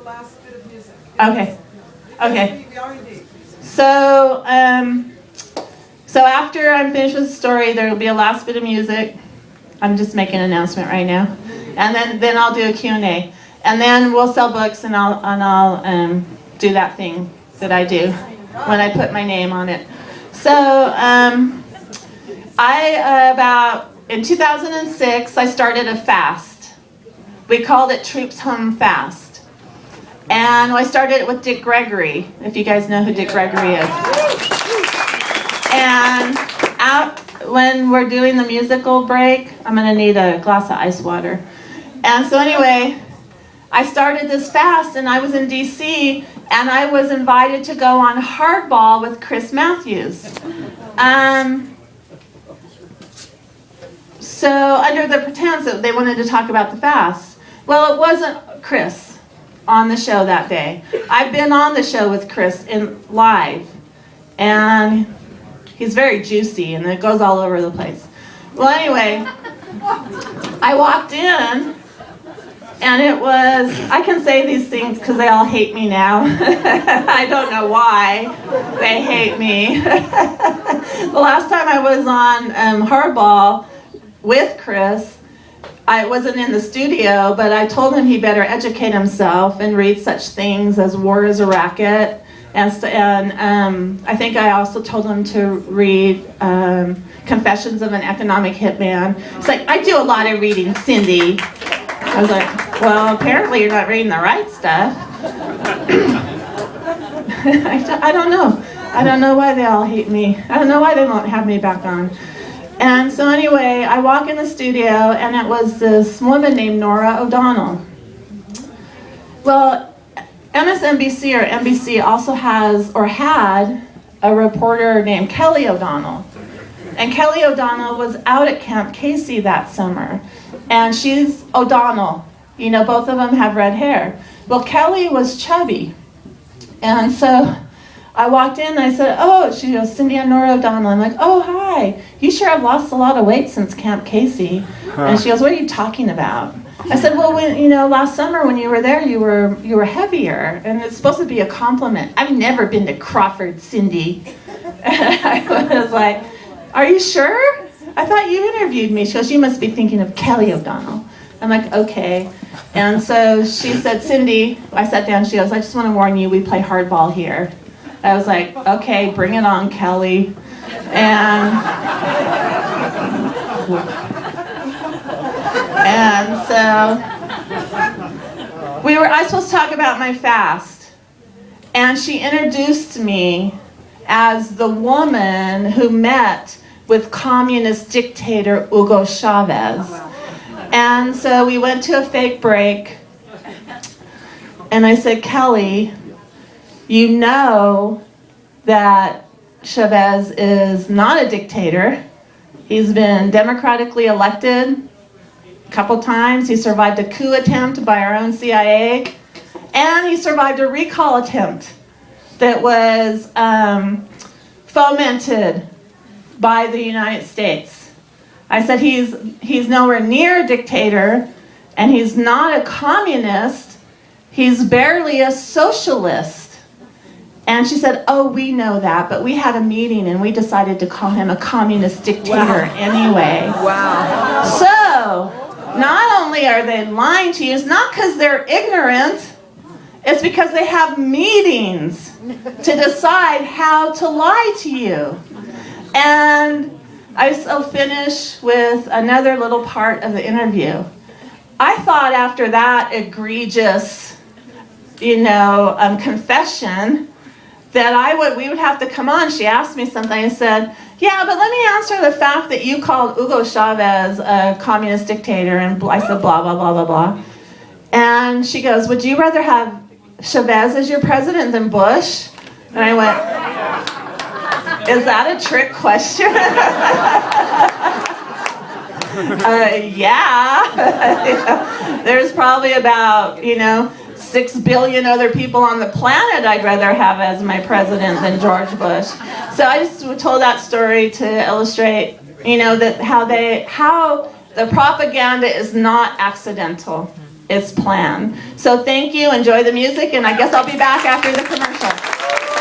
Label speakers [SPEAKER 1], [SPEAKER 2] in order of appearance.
[SPEAKER 1] last bit of music.
[SPEAKER 2] Okay. Okay. So, so after I'm finished with the story, there will be a last bit of music. I'm just making an announcement right now, and then I'll do a Q&A, and then we'll sell books, and I'll do that thing that I do when I put my name on it. So in 2006 I started a fast. We called it Troops Home Fast, and I started it with Dick Gregory, if you guys know who Dick Gregory is. And when we're doing the musical break, I'm going to need a glass of ice water. And so anyway, I started this fast, and I was in D.C., and I was invited to go on Hardball with Chris Matthews. So under the pretense that they wanted to talk about the fast. Well, it wasn't Chris on the show that day. I've been on the show with Chris in live, and he's very juicy, and it goes all over the place. Well, anyway, I walked in, and it was, I can say these things because they all hate me now. I don't know why they hate me. The last time I was on Hardball with Chris, I wasn't in the studio, but I told him he better educate himself and read such things as War is a Racket. And I think I also told him to read Confessions of an Economic Hitman. It's like, I do a lot of reading, Cindy. I was like, well, apparently you're not reading the right stuff. I don't know. I don't know why they all hate me. I don't know why they won't have me back on. And so anyway, I walk in the studio, and it was this woman named Nora O'Donnell. Well, MSNBC or NBC also has or had a reporter named Kelly O'Donnell. And Kelly O'Donnell was out at Camp Casey that summer. And she's O'Donnell. You know, both of them have red hair. Well, Kelly was chubby. And so I walked in and I said, oh, she goes, Cindy and Nora O'Donnell. I'm like, oh, hi. You sure have lost a lot of weight since Camp Casey. And she goes, what are you talking about? I said, well, last summer when you were there, you were heavier, and it's supposed to be a compliment. I've never been to Crawford, Cindy. And I was like, are you sure? I thought you interviewed me. She goes, you must be thinking of Kelly O'Donnell. I'm like, okay. And so she said, Cindy, I sat down, she goes, I just want to warn you, we play hardball here. I was like, okay, bring it on, Kelly. And so I was supposed to talk about my fast. And she introduced me as the woman who met with communist dictator Hugo Chavez. And so we went to a fake break. And I said, Kelly, you know that Chavez is not a dictator. He's been democratically elected a couple times. He survived a coup attempt by our own CIA. And he survived a recall attempt that was fomented by the United States. I said he's nowhere near a dictator, and he's not a communist. He's barely a socialist. And she said, oh, we know that, but we had a meeting and we decided to call him a communist dictator anyway. Wow. So, not only are they lying to you, it's not because they're ignorant, it's because they have meetings to decide how to lie to you. And I'll finish with another little part of the interview. I thought after that egregious, confession, that we would have to come on. She asked me something. I said, yeah, but let me answer the fact that you called Hugo Chavez a communist dictator. And I said, blah, blah, blah, blah, blah. And she goes, would you rather have Chavez as your president than Bush? And I went, is that a trick question? Yeah. There's probably about, 6 billion other people on the planet I'd rather have as my president than George Bush. So I just told that story to illustrate, that how the propaganda is not accidental. its plan. So thank you, enjoy the music, and I guess I'll be back after the commercial.